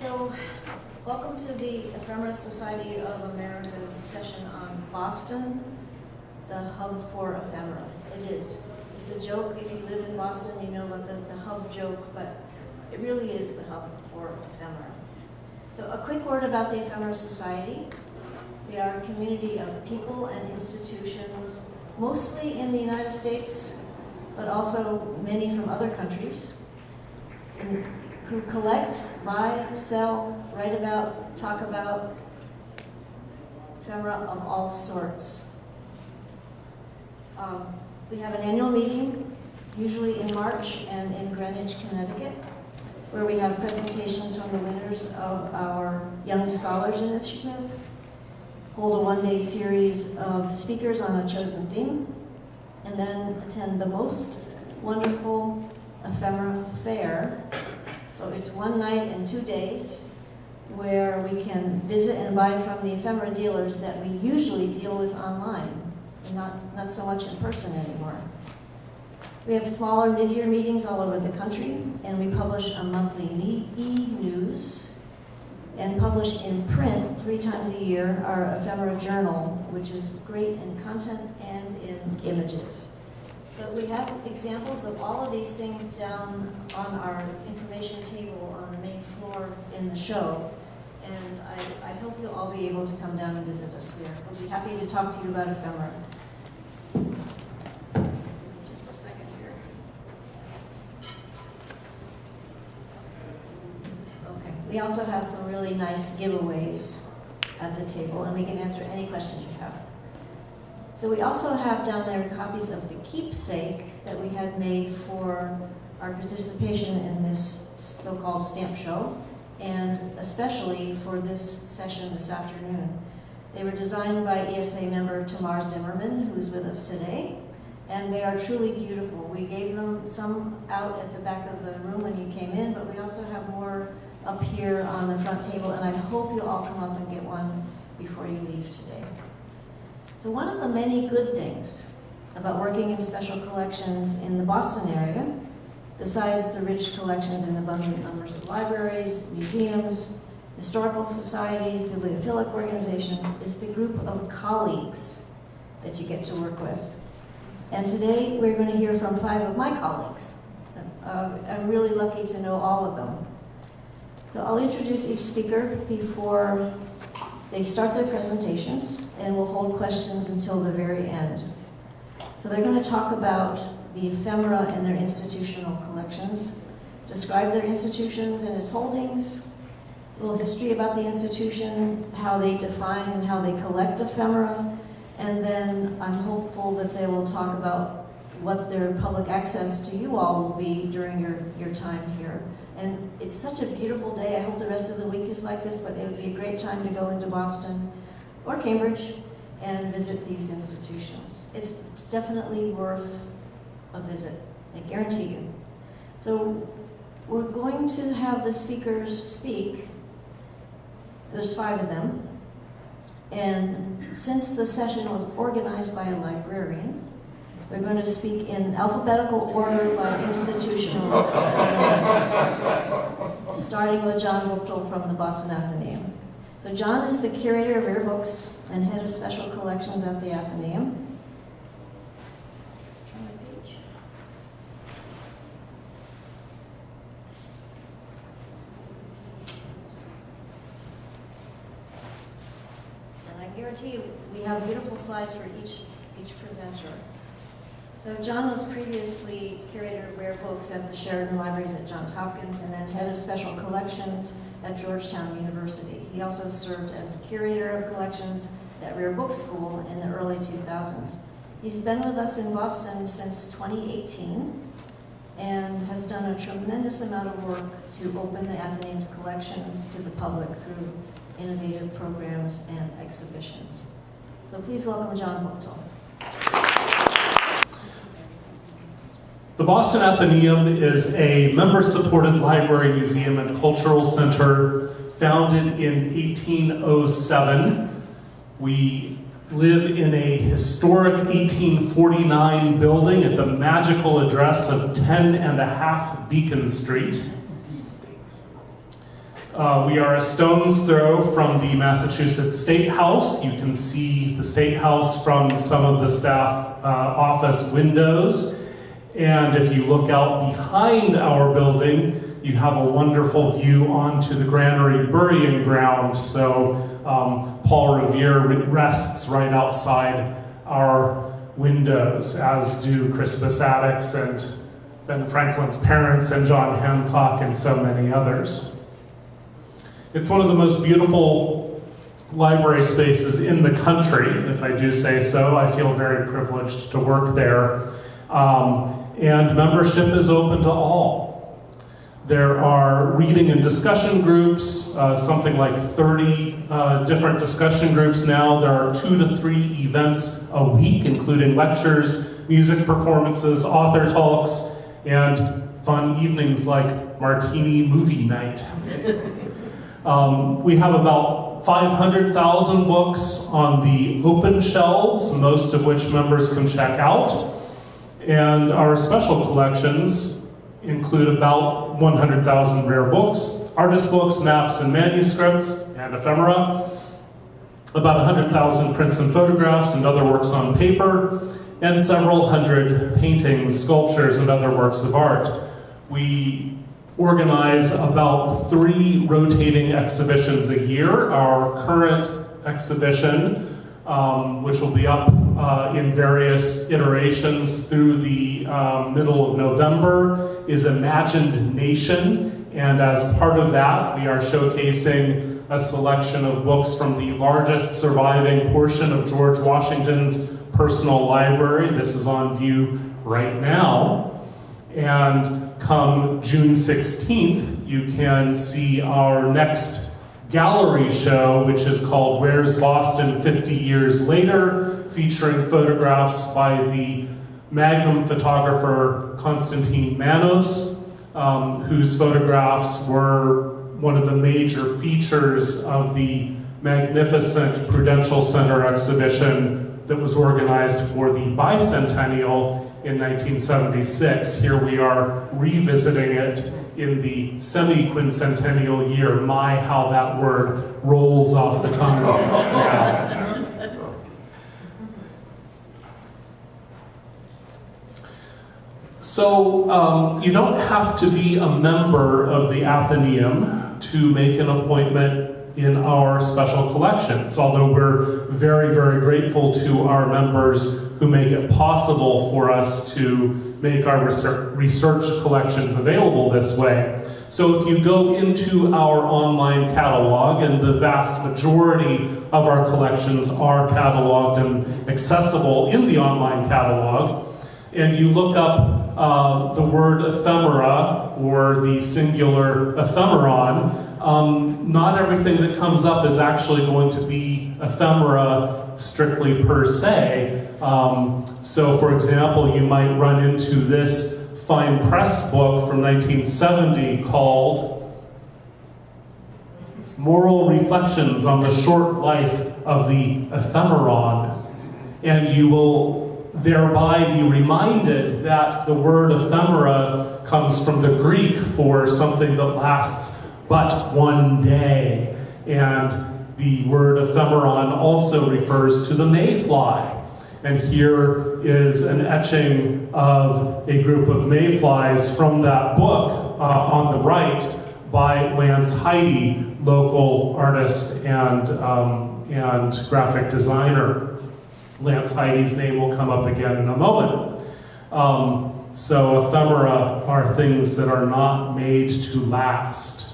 So, welcome to the Ephemera Society of America's session on Boston, the hub for ephemera. It is. It's a joke. If you live in Boston, you know about the hub joke, but it really is the hub for ephemera. So a quick word about the Ephemera Society. We are a community of people and institutions, mostly in the United States, but also many from other countries, who collect, buy, sell, write about, talk about ephemera of all sorts. We have an annual meeting, usually in March and in Greenwich, Connecticut, where we have presentations from the winners of our Young Scholars Initiative, hold a one-day series of speakers on a chosen theme, and then attend the most wonderful ephemera fair. So it's one night and 2 days where we can visit and buy from the ephemera dealers that we usually deal with online, and not so much in person anymore. We have smaller mid-year meetings all over the country, and we publish a monthly e-news and publish in print 3 times a year our ephemera journal, which is great in content and in images. So we have examples of all of these things down on our information table on the main floor in the show. And I hope you'll all be able to come down and visit us there. We'll be happy to talk to you about ephemera. Just a second here. Okay. We also have some really nice giveaways at the table, and we can answer any questions you have. So we also have down there copies of the keepsake that we had made for our participation in this so-called stamp show, and especially for this session this afternoon. They were designed by ESA member Tamar Zimmerman, who's with us today, and they are truly beautiful. We gave them some out at the back of the room when you came in, but we also have more up here on the front table, and I hope you'll all come up and get one before you leave today. So one of the many good things about working in special collections in the Boston area, besides the rich collections in abundant numbers of libraries, museums, historical societies, bibliophilic organizations, is the group of colleagues that you get to work with. And today we're going to hear from 5 of my colleagues. I'm really lucky to know all of them. So I'll introduce each speaker before they start their presentations, and we'll hold questions until the very end. So they're going to talk about the ephemera in their institutional collections, describe their institutions and its holdings, a little history about the institution, how they define and how they collect ephemera, and then I'm hopeful that they will talk about what their public access to you all will be during your time here. And it's such a beautiful day. I hope the rest of the week is like this, but it would be a great time to go into Boston or Cambridge and visit these institutions. It's definitely worth a visit, I guarantee you. So we're going to have the speakers speak. There's 5 of them. And since the session was organized by a librarian, they're going to speak in alphabetical order by institutional starting with John Buchtel from the Boston Athenaeum. So John is the curator of rare books and head of special collections at the Athenaeum. Let's turn the page. And I guarantee you, we have beautiful slides for each presenter. So John was previously curator of rare books at the Sheridan Libraries at Johns Hopkins and then head of special collections at Georgetown University. He also served as curator of collections at Rare Book School in the early 2000s. He's been with us in Boston since 2018 and has done a tremendous amount of work to open the Athenaeum's collections to the public through innovative programs and exhibitions. So please welcome John Buchtel. The Boston Athenaeum is a member-supported library, museum, and cultural center founded in 1807. We live in a historic 1849 building at the magical address of 10.5 Beacon Street. We are a stone's throw from the Massachusetts State House. You can see the State House from some of the staff office windows. And if you look out behind our building, you have a wonderful view onto the Granary Burying Ground. So Paul Revere rests right outside our windows, as do Crispus Attucks and Ben Franklin's parents and John Hancock and so many others. It's one of the most beautiful library spaces in the country, if I do say so. I feel very privileged to work there. And membership is open to all. There are reading and discussion groups, something like 30 different discussion groups now. There are 2 to 3 events a week, including lectures, music performances, author talks, and fun evenings like martini movie night. We have about 500,000 books on the open shelves, most of which members can check out. And our special collections include about 100,000 rare books, artist books, maps, and manuscripts, and ephemera, about 100,000 prints and photographs and other works on paper, and several hundred paintings, sculptures, and other works of art. We organize about 3 rotating exhibitions a year. Our current exhibition, which will be up in various iterations through the middle of November, is Imagined Nation. And as part of that, we are showcasing a selection of books from the largest surviving portion of George Washington's personal library. This is on view right now. And come June 16th, you can see our next gallery show, which is called Where's Boston 50 Years Later, featuring photographs by the Magnum photographer Constantine Manos, whose photographs were one of the major features of the magnificent Prudential Center exhibition that was organized for the bicentennial in 1976. Here we are revisiting it in the semi-quincentennial year. My, how that word rolls off the tongue now. So you don't have to be a member of the Athenaeum to make an appointment in our special collections, although we're very, very grateful to our members who make it possible for us to make our research collections available this way. So if you go into our online catalog, and the vast majority of our collections are cataloged and accessible in the online catalog, and you look up the word ephemera or the singular ephemeron, not everything that comes up is actually going to be ephemera strictly per se. So for example, you might run into this fine press book from 1970 called Moral Reflections on the Short Life of the Ephemeron. And you will thereby be reminded that the word ephemera comes from the Greek for something that lasts but one day. And the word ephemeron also refers to the mayfly. And here is an etching of a group of mayflies from that book on the right by Lance Heide, local artist and graphic designer. Lance Heide's name will come up again in a moment. So ephemera are things that are not made to last.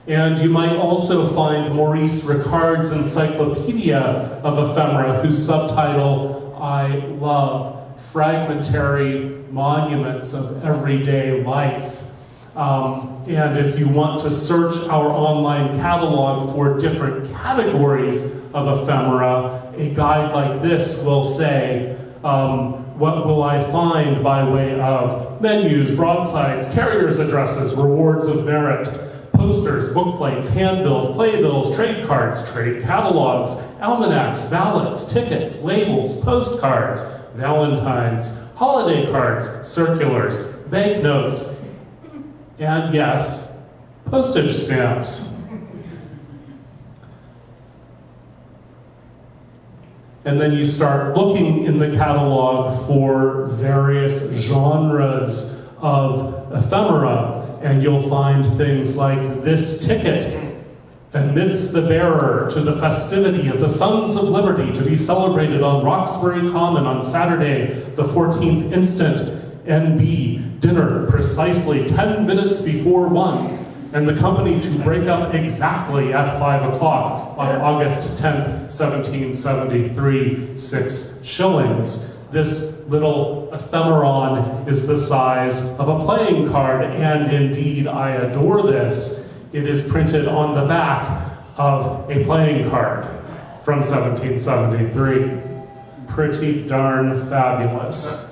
And you might also find Maurice Ricard's Encyclopedia of Ephemera, whose subtitle I love, Fragmentary Monuments of Everyday Life. And if you want to search our online catalog for different categories of ephemera, a guide like this will say, what will I find by way of menus, broadsides, carriers' addresses, rewards of merit, posters, bookplates, handbills, playbills, trade cards, trade catalogs, almanacs, ballots, tickets, labels, postcards, valentines, holiday cards, circulars, banknotes, and yes, postage stamps. And then you start looking in the catalog for various genres of ephemera, and you'll find things like this ticket admits the bearer to the festivity of the Sons of Liberty to be celebrated on Roxbury Common on Saturday, the 14th instant, NB, dinner precisely 10 minutes before 1. And the company to break up exactly at 5 o'clock on August 10th, 1773, 6 shillings. This little ephemeron is the size of a playing card, and indeed I adore this. It is printed on the back of a playing card from 1773. Pretty darn fabulous.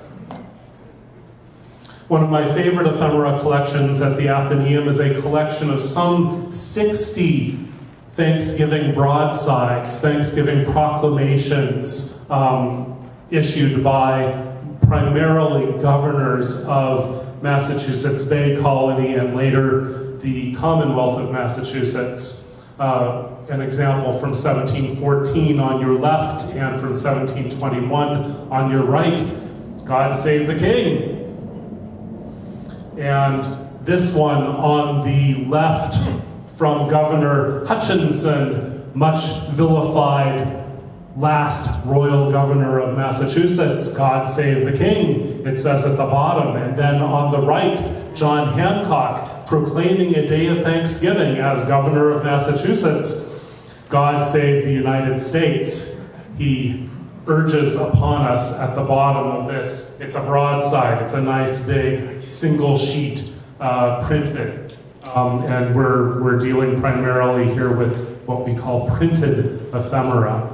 One of my favorite ephemera collections at the Athenaeum is a collection of some 60 Thanksgiving broadsides, Thanksgiving proclamations issued by primarily governors of Massachusetts Bay Colony and later the Commonwealth of Massachusetts. An example from 1714 on your left and from 1721 on your right. God Save the King. And this one on the left from Governor Hutchinson, much vilified last royal governor of Massachusetts, God Save the King, it says at the bottom. And then on the right, John Hancock proclaiming a day of Thanksgiving as governor of Massachusetts, God Save the United States. He urges upon us at the bottom of this. It's a broadside, it's a nice big single sheet printed. And we're dealing primarily here with what we call printed ephemera.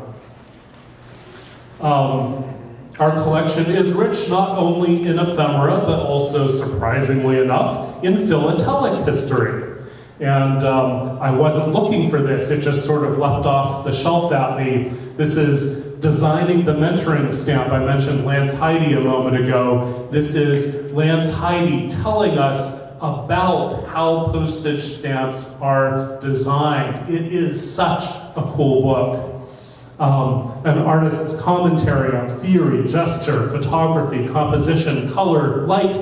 Our collection is rich not only in ephemera, but also, surprisingly enough, in philatelic history. And I wasn't looking for this, it just sort of leapt off the shelf at me. This is Designing the Mentoring Stamp. I mentioned Lance Heide a moment ago. This is Lance Heide telling us about how postage stamps are designed. It is such a cool book. An artist's commentary on theory, gesture, photography, composition, color, light,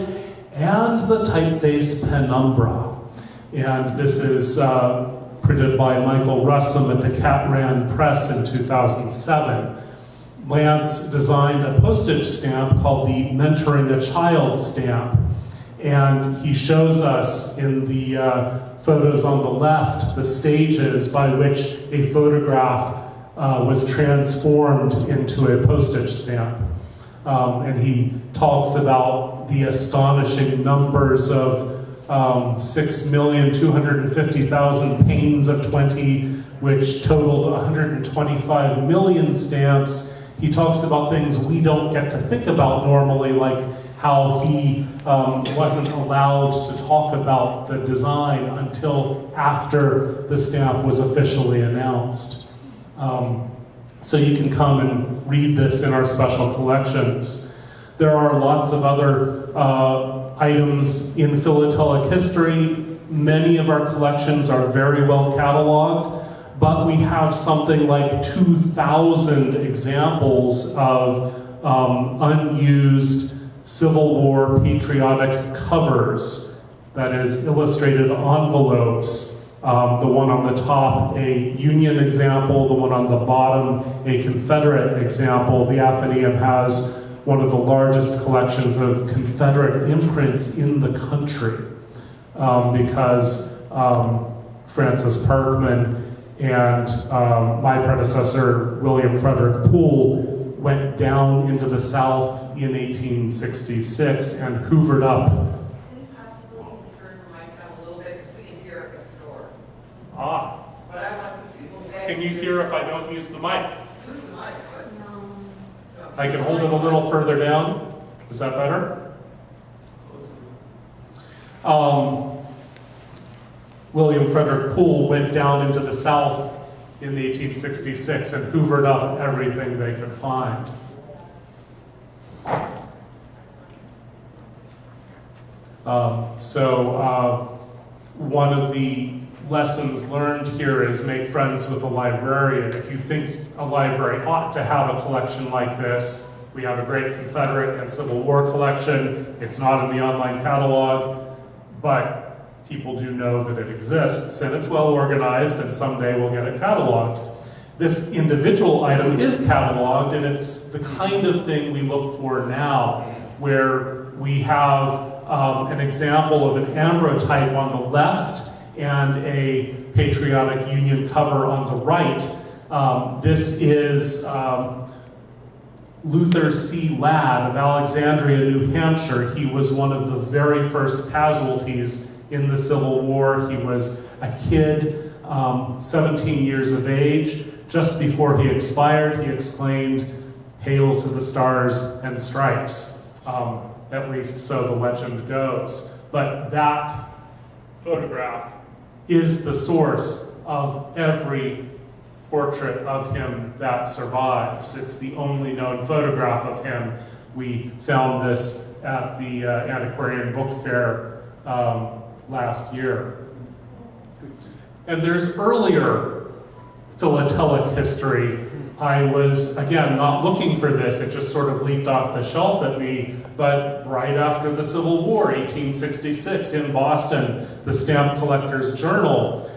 and the typeface penumbra. And this is printed by Michael Russum at the Catran Press in 2007. Lance designed a postage stamp called the Mentoring a Child stamp. And he shows us in the photos on the left the stages by which a photograph was transformed into a postage stamp. And he talks about the astonishing numbers of 6,250,000 panes of 20, which totaled 125 million stamps. He talks about things we don't get to think about normally, like how he wasn't allowed to talk about the design until after the stamp was officially announced. So you can come and read this in our special collections. There are lots of other items in philatelic history. Many of our collections are very well cataloged, but we have something like 2,000 examples of unused Civil War patriotic covers, that is, illustrated envelopes. The one on the top, a Union example, the one on the bottom, a Confederate example. The Athenaeum has one of the largest collections of Confederate imprints in the country because Francis Parkman and my predecessor, William Frederick Poole, went down into the South in 1866 and hoovered up. Can you possibly turn the mic down a little bit so you hear it next door? Ah, But I want the people back. can you hear if I don't use the mic? Use the mic, but I can hold it a little further down. Is that better? William Frederick Poole went down into the South in 1866 and hoovered up everything they could find. One of the lessons learned here is make friends with a librarian. If you think a library ought to have a collection like this, we have a great Confederate and Civil War collection. It's not in the online catalog, but people do know that it exists, and it's well organized, and someday we'll get it cataloged. This individual item is cataloged, and it's the kind of thing we look for now, where we have an example of an ambrotype on the left and a patriotic Union cover on the right. This is Luther C. Ladd of Alexandria, New Hampshire. He was one of the very first casualties in the Civil War. He was a kid, 17 years of age. Just before he expired, he exclaimed, "Hail to the Stars and Stripes." At least so the legend goes. But that photograph is the source of every portrait of him that survives. It's the only known photograph of him. We found this at the Antiquarian Book Fair last year. And there's earlier philatelic history. I was, again, not looking for this, it just sort of leaped off the shelf at me, but right after the Civil War, 1866, in Boston, the Stamp Collector's Journal,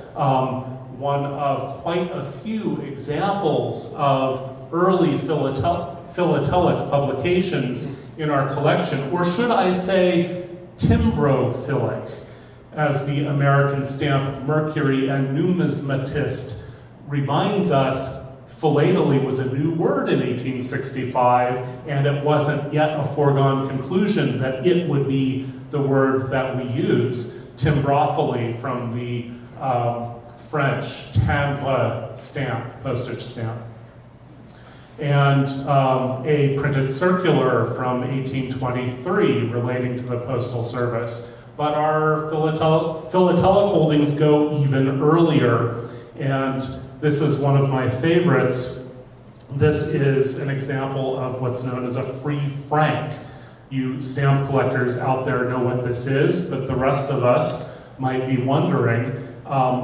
one of quite a few examples of early philatelic publications in our collection, or should I say timbrophilic, as the American stamp Mercury and Numismatist reminds us. Philately was a new word in 1865, and it wasn't yet a foregone conclusion that it would be the word that we use. Timbrophily from the French timbre stamp, postage stamp. And a printed circular from 1823 relating to the Postal Service. But our philatelic holdings go even earlier, and this is one of my favorites. This is an example of what's known as a free franc. You stamp collectors out there know what this is, but the rest of us might be wondering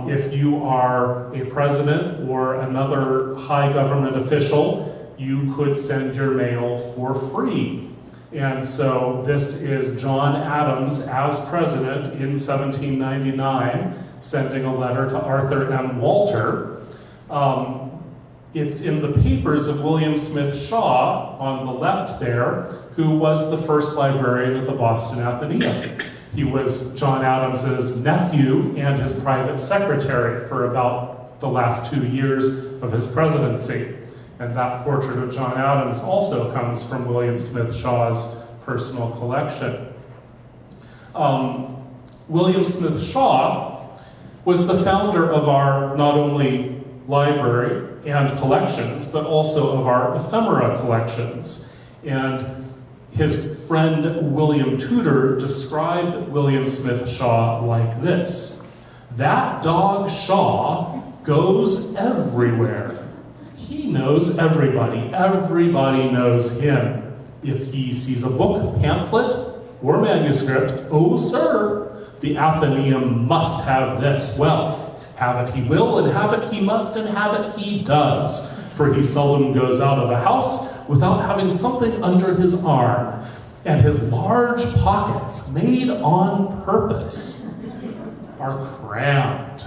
if you are a president or another high government official, you could send your mail for free. And so this is John Adams as president in 1799, sending a letter to Arthur M. Walter. It's in the papers of William Smith Shaw on the left there, who was the first librarian at the Boston Athenaeum. He was John Adams's nephew and his private secretary for about the last 2 years of his presidency. And that portrait of John Adams also comes from William Smith Shaw's personal collection. William Smith Shaw was the founder of our not only library and collections, but also of our ephemera collections. And his friend William Tudor described William Smith Shaw like this: "That dog Shaw goes everywhere. He knows everybody. Everybody knows him. If he sees a book, pamphlet, or manuscript, oh sir, the Athenaeum must have this. Well, have it he will, and have it he must, and have it he does. For he seldom goes out of a house without having something under his arm, and his large pockets, made on purpose, are crammed."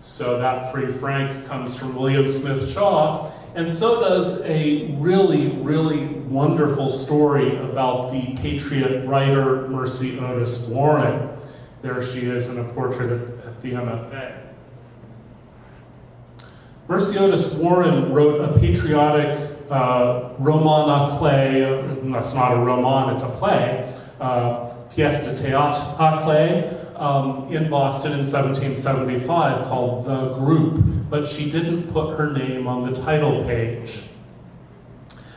So that free franc comes from William Smith Shaw, and so does a really, really wonderful story about the patriot writer Mercy Otis Warren. There she is in a portrait at the MFA. Mercy Otis Warren wrote a patriotic roman à clé. That's not a roman, it's a play. Pièce de théâtre à clé in Boston in 1775 called The Group, but she didn't put her name on the title page.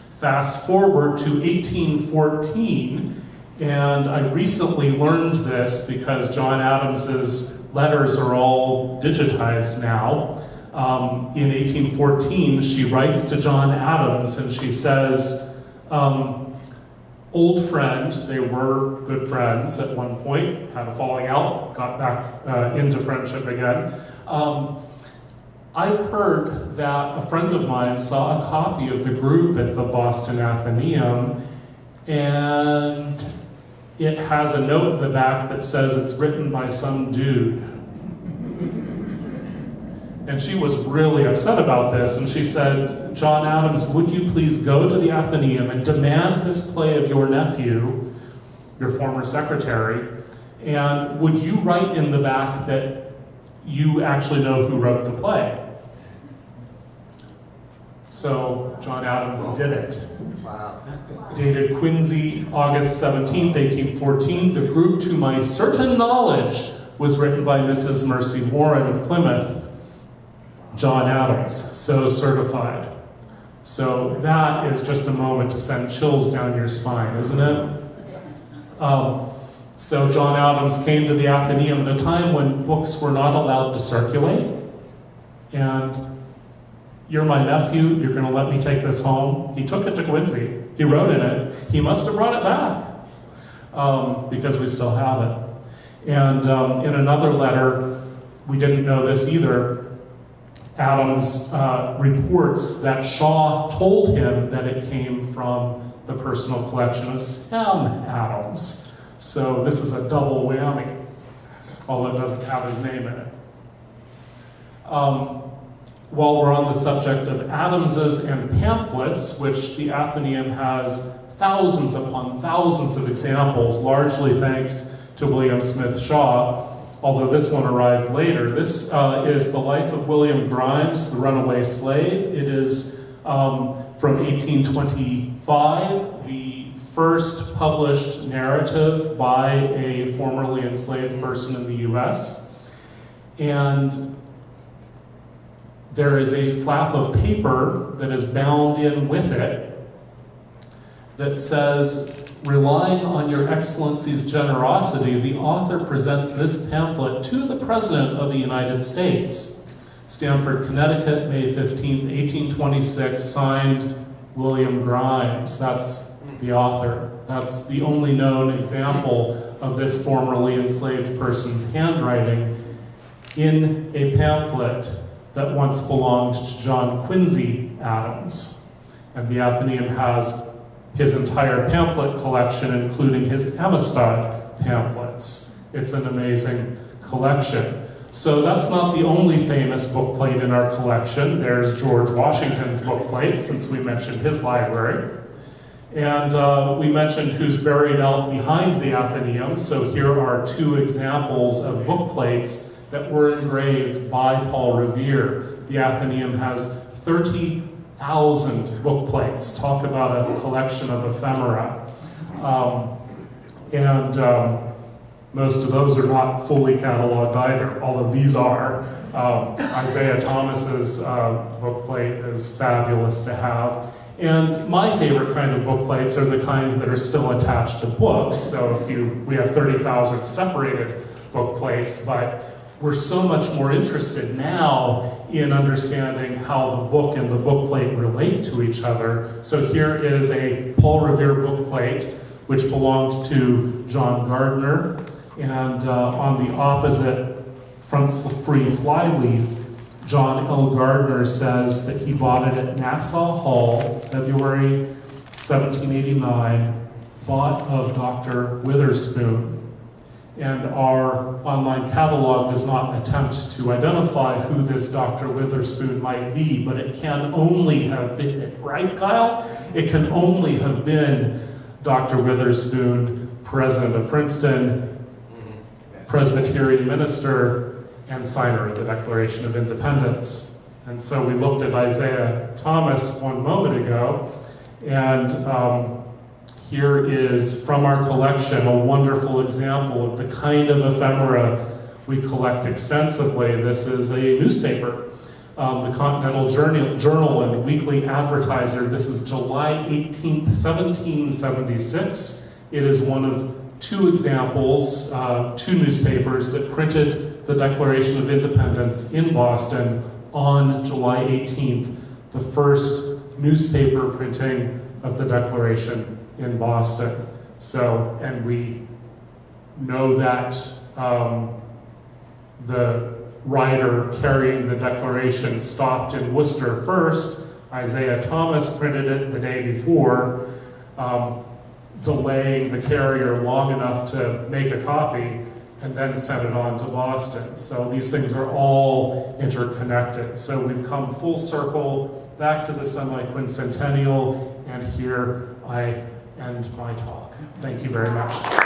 Fast forward to 1814, and I recently learned this because John Adams's letters are all digitized now. In 1814, she writes to John Adams and she says, old friend. They were good friends at one point, had a falling out, got back into friendship again. I've heard that a friend of mine saw a copy of the group at the Boston Athenaeum, and it has a note in the back that says it's written by some dude. And she was really upset about this, and she said, John Adams, would you please go to the Athenaeum and demand this play of your nephew, your former secretary, and would you write in the back that you actually know who wrote the play? So John Adams did it. Wow. Dated Quincy, August 17th, 1814, the group, to my certain knowledge, was written by Mrs. Mercy Warren of Plymouth. John Adams, so certified. So that is just a moment to send chills down your spine, isn't it? So John Adams came to the Athenaeum at a time when books were not allowed to circulate. And you're my nephew, you're going to let me take this home? He took it to Quincy. He wrote in it. He must have brought it back because we still have it. And in another letter, we didn't know this either, Adams reports that Shaw told him that it came from the personal collection of Sam Adams. So this is a double whammy, although it doesn't have his name in it. While we're on the subject of Adamses and pamphlets, which the Athenaeum has thousands upon thousands of examples, largely thanks to William Smith Shaw, although this one arrived later. This is The Life of William Grimes, the Runaway Slave. It is from 1825, the first published narrative by a formerly enslaved person in the US. And there is a flap of paper that is bound in with it that says, relying on your excellency's generosity, the author presents this pamphlet to the President of the United States. Stamford, Connecticut, May 15th, 1826, signed William Grimes. That's the author. That's the only known example of this formerly enslaved person's handwriting in a pamphlet that once belonged to John Quincy Adams. And the Athenaeum has his entire pamphlet collection, including his Amistad pamphlets. It's an amazing collection. So that's not the only famous bookplate in our collection. There's George Washington's bookplate, since we mentioned his library. And we mentioned who's buried out behind the Athenaeum. So here are two examples of bookplates that were engraved by Paul Revere. The Athenaeum has 30,000 book plates. Talk about a collection of ephemera. Most of those are not fully cataloged either, although these are. Isaiah Thomas's book plate is fabulous to have. And my favorite kind of book plates are the kind that are still attached to books. So we have 30,000 separated book plates, but we're so much more interested now in understanding how the book and the bookplate relate to each other. So here is a Paul Revere bookplate, which belonged to John Gardner. And on the opposite front free flyleaf, John L. Gardner says that he bought it at Nassau Hall, February 1789, bought of Dr. Witherspoon. And our online catalog does not attempt to identify who this Dr. Witherspoon might be, but it can only have been, right, Kyle? It can only have been Dr. Witherspoon, president of Princeton, Presbyterian minister, and signer of the Declaration of Independence. And so we looked at Isaiah Thomas one moment ago, and here is from our collection a wonderful example of the kind of ephemera we collect extensively. This is a newspaper, the Continental Journal and Weekly Advertiser. This is July 18th, 1776. It is one of two examples, two newspapers that printed the Declaration of Independence in Boston on July 18th, the first newspaper printing of the Declaration in Boston. So, and we know that the rider carrying the Declaration stopped in Worcester first. Isaiah Thomas printed it the day before, delaying the carrier long enough to make a copy, and then sent it on to Boston. So these things are all interconnected. So we've come full circle back to the semi-quincentennial, and here I end my talk. Thank you very much.